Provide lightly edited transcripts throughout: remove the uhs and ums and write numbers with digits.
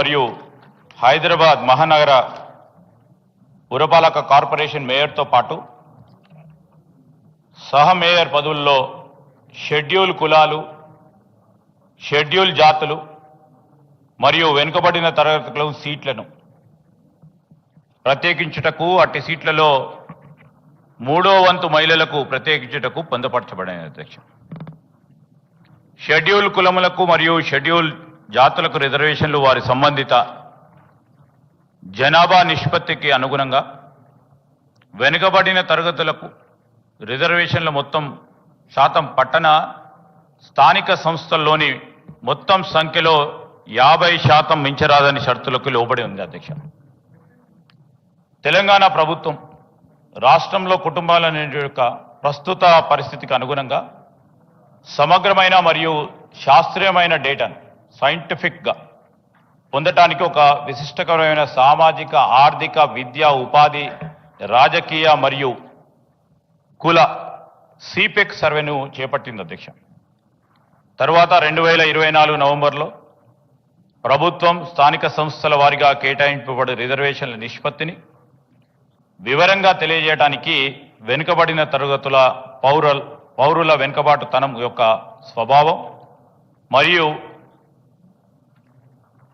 మరియు హైదరాబాద్ మహానగర పురపాలక కార్పొరేషన్ మేయర్తో పాటు సహ మేయర్ పదవుల్లో షెడ్యూల్ కులాలు, షెడ్యూల్ జాతులు మరియు వెనుకబడిన తరగతుల సీట్లను ప్రత్యేకించుటకు, అట్టి సీట్లలో 3వ వంతు మహిళలకు ప్రత్యేకించుటకు పొందుపరచబడిన అధ్యక్ష. షెడ్యూల్ కులములకు మరియు షెడ్యూల్ జాతులకు రిజర్వేషన్లు వారి సంబంధిత జనాభా నిష్పత్తికి అనుగుణంగా, వెనుకబడిన తరగతులకు రిజర్వేషన్ల మొత్తం శాతం పట్టణ స్థానిక సంస్థల్లోని మొత్తం సంఖ్యలో 50% మించరాదని షరతులకు లోబడి ఉంది అధ్యక్ష. తెలంగాణ ప్రభుత్వం రాష్ట్రంలో కుటుంబాల యొక్క ప్రస్తుత పరిస్థితికి అనుగుణంగా సమగ్రమైన మరియు శాస్త్రీయమైన డేటాను సైంటిఫిక్గా పొందటానికి ఒక విశిష్టకరమైన సామాజిక, ఆర్థిక, విద్యా, ఉపాధి, రాజకీయ మరియు కుల సిపెక్ సర్వేను చేపట్టింది అధ్యక్ష. తర్వాత 2024 నవంబర్లో ప్రభుత్వం స్థానిక సంస్థల వారీగా కేటాయింపబడే రిజర్వేషన్ల నిష్పత్తిని వివరంగా తెలియజేయడానికి వెనుకబడిన తరగతుల పౌరుల వెనుకబాటుతనం యొక్క స్వభావం మరియు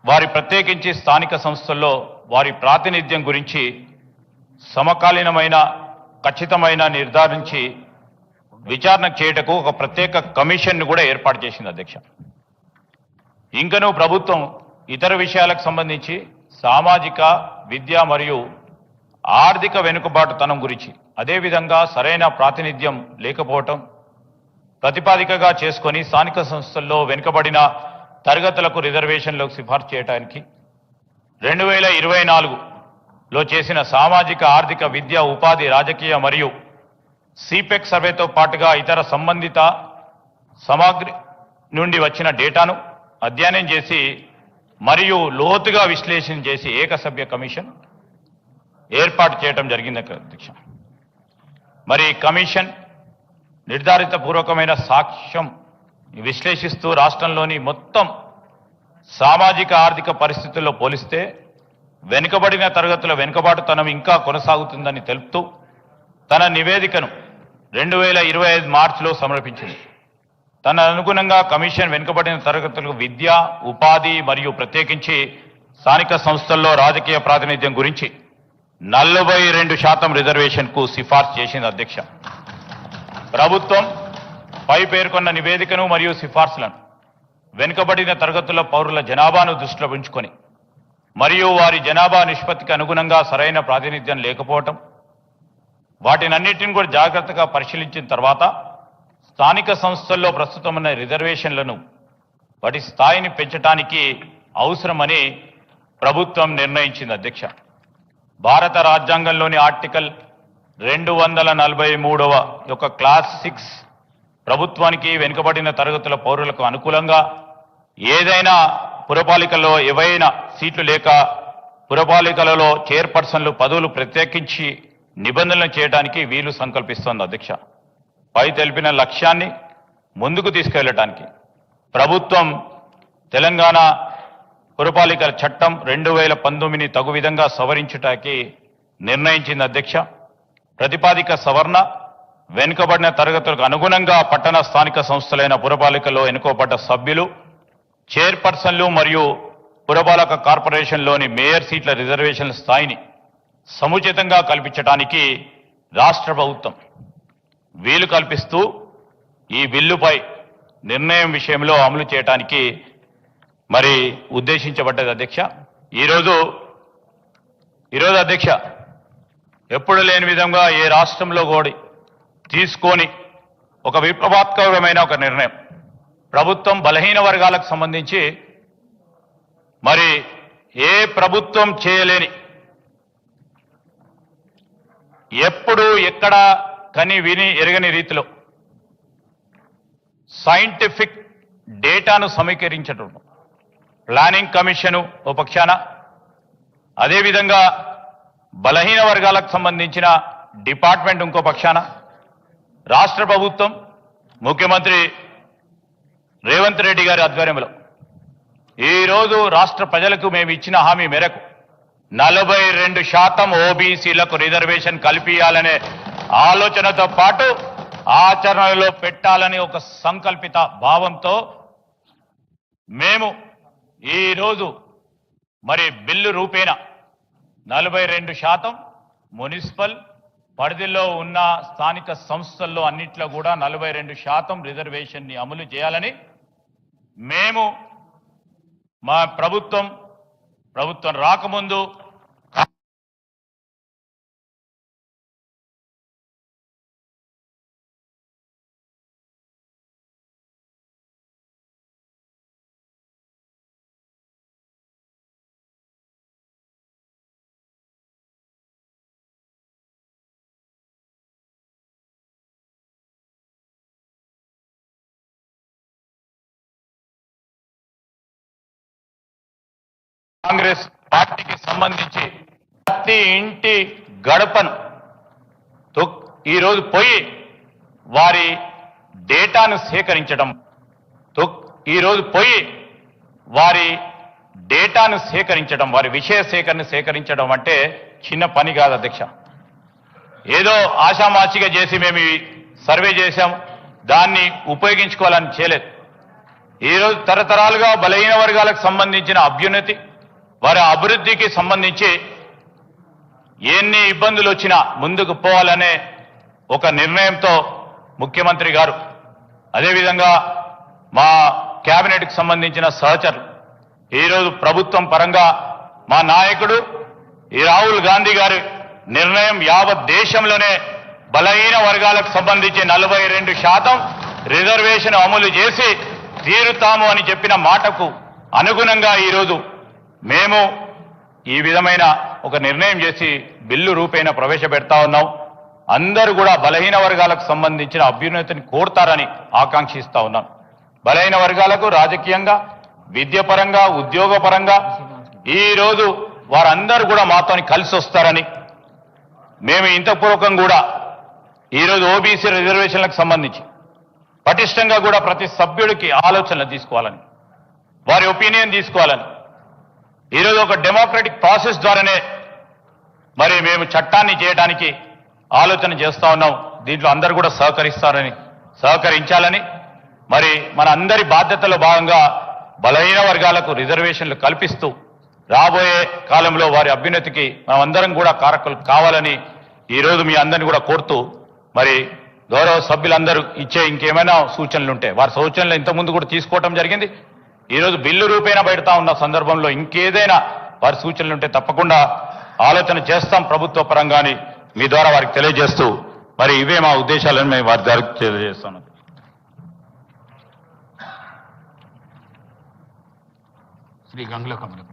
వారి ప్రత్యేకించి స్థానిక సంస్థల్లో వారి ప్రాతినిధ్యం గురించి సమకాలీనమైన, ఖచ్చితమైన నిర్ధారించి విచారణ చేయటకు ఒక ప్రత్యేక కమిషన్ను కూడా ఏర్పాటు చేసింది అధ్యక్ష. ఇంకనూ ప్రభుత్వం ఇతర విషయాలకు సంబంధించి సామాజిక, విద్య మరియు ఆర్థిక వెనుకబాటుతనం గురించి, అదేవిధంగా సరైన ప్రాతినిధ్యం లేకపోవటం ప్రతిపాదికగా చేసుకొని స్థానిక సంస్థల్లో వెనుకబడిన తరగతులకు రిజర్వేషన్లకు సిఫార్సు చేయడానికి 2024లో చేసిన సామాజిక, ఆర్థిక, విద్య, ఉపాధి, రాజకీయ మరియు సిపెక్ సర్వేతో పాటుగా ఇతర సంబంధిత సామగ్రి నుండి వచ్చిన డేటాను అధ్యయనం చేసి మరియు లోతుగా విశ్లేషణ చేసి ఏకసభ్య కమిషన్ ఏర్పాటు చేయడం జరిగింది అధ్యక్ష. మరి కమిషన్ నిర్ధారిత పూర్వకమైన సాక్ష్యం విశ్లేషిస్తూ రాష్ట్రంలోని మొత్తం సామాజిక, ఆర్థిక పరిస్థితుల్లో పోలిస్తే వెనుకబడిన తరగతుల వెనుకబాటుతనం ఇంకా కొనసాగుతుందని తెలుపుతూ తన నివేదికను 2025 మార్చిలో సమర్పించింది. తన అనుగుణంగా కమిషన్ వెనుకబడిన తరగతులకు విద్య, ఉపాధి మరియు ప్రత్యేకించి స్థానిక సంస్థల్లో రాజకీయ ప్రాతినిధ్యం గురించి 42% రిజర్వేషన్కు సిఫార్సు చేసింది అధ్యక్ష. ప్రభుత్వం పై పేర్కొన్న నివేదికను మరియు సిఫార్సులను వెనుకబడిన తరగతుల పౌరుల జనాభాను దృష్టిలో ఉంచుకొని మరియు వారి జనాభా నిష్పత్తికి అనుగుణంగా సరైన ప్రాతినిధ్యం లేకపోవటం, వాటినన్నిటిని కూడా జాగ్రత్తగా పరిశీలించిన తర్వాత స్థానిక సంస్థల్లో ప్రస్తుతం ఉన్న రిజర్వేషన్లను వాటి స్థాయిని పెంచడానికి అవసరమని ప్రభుత్వం నిర్ణయించింది అధ్యక్ష. భారత రాజ్యాంగంలోని ఆర్టికల్ 243వ యొక్క క్లాస్ 6 ప్రభుత్వానికి వెనుకబడిన తరగతుల పౌరులకు అనుకూలంగా ఏదైనా పురపాలికల్లో ఏవైనా సీట్లు లేక పురపాలికలలో చైర్పర్సన్లు పదవులు ప్రత్యేకించి నిబంధనలు చేయడానికి వీలు సంకల్పిస్తోంది అధ్యక్ష. పై తెలిపిన లక్ష్యాన్ని ముందుకు తీసుకెళ్లడానికి ప్రభుత్వం తెలంగాణ పురపాలికల చట్టం 2019 తగు విధంగా సవరించడానికి నిర్ణయించింది అధ్యక్ష. ప్రతిపాదిక సవరణ వెనుకబడిన తరగతులకు అనుగుణంగా పట్టణ స్థానిక సంస్థలైన పురపాలికల్లో ఎన్నుకోబడ్డ సభ్యులు, చైర్పర్సన్లు మరియు పురపాలక కార్పొరేషన్లోని మేయర్ సీట్ల రిజర్వేషన్ల స్థాయిని సముచితంగా కల్పించడానికి రాష్ట్ర ప్రభుత్వం వీలు కల్పిస్తూ ఈ బిల్లుపై నిర్ణయం విషయంలో అమలు చేయడానికి మరి ఉద్దేశించబడ్డది అధ్యక్ష. ఈరోజు అధ్యక్ష ఎప్పుడు లేని విధంగా ఏ రాష్ట్రంలో కూడా తీసుకొని ఒక విప్లవాత్మకమైన ఒక నిర్ణయం ప్రభుత్వం బలహీన వర్గాలకు సంబంధించి మరి ఏ ప్రభుత్వం చేయలేని, ఎప్పుడు ఎక్కడ కని విని ఎరగని రీతిలో సైంటిఫిక్ డేటాను సమీకరించడం ప్లానింగ్ కమిషను ఓ పక్షాన, అదేవిధంగా బలహీన వర్గాలకు సంబంధించిన డిపార్ట్మెంట్ ఇంకో పక్షాన, రాష్ట్ర ప్రభుత్వం ముఖ్యమంత్రి రేవంత్ రెడ్డి గారి ఆధ్వర్యంలో ఈ రోజు రాష్ట్ర ప్రజలకు మేము ఇచ్చిన హామీ మేరకు 42% ఓబీసీలకు రిజర్వేషన్ కల్పించాలనే ఆలోచనతో పాటు ఆచరణలో పెట్టాలని ఒక సంకల్పిత భావంతో మేము ఈ రోజు మరి బిల్లు రూపేణ 42% మున్సిపల్ పరిధిలో ఉన్న స్థానిక సంస్థల్లో అన్నిట్లో కూడా 42% రిజర్వేషన్ ని అమలు చేయాలని మేము మా ప్రభుత్వం రాకముందు కాంగ్రెస్ పార్టీకి సంబంధించి ప్రతి ఇంటి గడపను ఈరోజు పోయి వారి డేటాను సేకరించడం వారి విషయ సేకరించడం అంటే చిన్న పని కాదు అధ్యక్ష. ఏదో ఆషామాషిగా చేసి మేము ఈ సర్వే చేశాం, దాన్ని ఉపయోగించుకోవాలని చేయలేదు. ఈరోజు తరతరాలుగా బలహీన వర్గాలకు సంబంధించిన అభ్యున్నతి, వారి అభివృద్ధికి సంబంధించి ఎన్ని ఇబ్బందులు వచ్చినా ముందుకు పోవాలనే ఒక నిర్ణయంతో ముఖ్యమంత్రి గారు, అదేవిధంగా మా కేబినెట్కి సంబంధించిన సహచరులు, ఈరోజు ప్రభుత్వం పరంగా మా నాయకుడు ఈ రాహుల్ గాంధీ గారి నిర్ణయం యావత్ దేశంలోనే బలహీన వర్గాలకు సంబంధించి 42% రిజర్వేషన్ అమలు చేసి తీరుతాము అని చెప్పిన మాటకు అనుగుణంగా ఈరోజు మేము ఈ విధమైన ఒక నిర్ణయం చేసి బిల్లు రూపేణ ప్రవేశపెడతా ఉన్నాం. అందరూ కూడా బలహీన వర్గాలకు సంబంధించిన అభ్యున్నతిని కోరుతారని ఆకాంక్షిస్తా ఉన్నాను. బలహీన వర్గాలకు రాజకీయంగా, విద్యపరంగా, ఉద్యోగపరంగా ఈరోజు వారందరూ కూడా మాతోని కలిసి వస్తారని మేము ఇంతపూర్వకం కూడా ఈరోజు ఓబీసీ రిజర్వేషన్లకు సంబంధించి పటిష్టంగా కూడా ప్రతి సభ్యుడికి ఆలోచనలు తీసుకోవాలని, వారి ఒపీనియన్ తీసుకోవాలని, ఈరోజు ఒక డెమోక్రటిక్ ప్రాసెస్ ద్వారానే మరి మేము చట్టాన్ని చేయడానికి ఆలోచన చేస్తా ఉన్నాం. దీంట్లో అందరూ కూడా సహకరించాలని, మరి మన అందరి బాధ్యతలో భాగంగా బలహీన వర్గాలకు రిజర్వేషన్లు కల్పిస్తూ రాబోయే కాలంలో వారి అభ్యున్నతికి మనమందరం కూడా కారకులు కావాలని ఈరోజు మీ అందరిని కూడా కోరుతూ, మరి గౌరవ సభ్యులందరూ ఇచ్చే ఇంకేమైనా సూచనలు ఉంటే వారి సూచనలు ఇంతకుముందు కూడా తీసుకోవటం జరిగింది. ఈరోజు బిల్లు రూపేణ పెడతా ఉన్న సందర్భంలో ఇంకేదైనా వారి సూచనలు ఉంటే తప్పకుండా ఆలోచన చేస్తాం ప్రభుత్వ పరంగాని మీ ద్వారా వారికి తెలియజేస్తూ, మరి ఇవే మా ఉద్దేశాలను మేము వారి ద్వారా తెలియజేస్తున్నాం. శ్రీ గంగుల కమలం.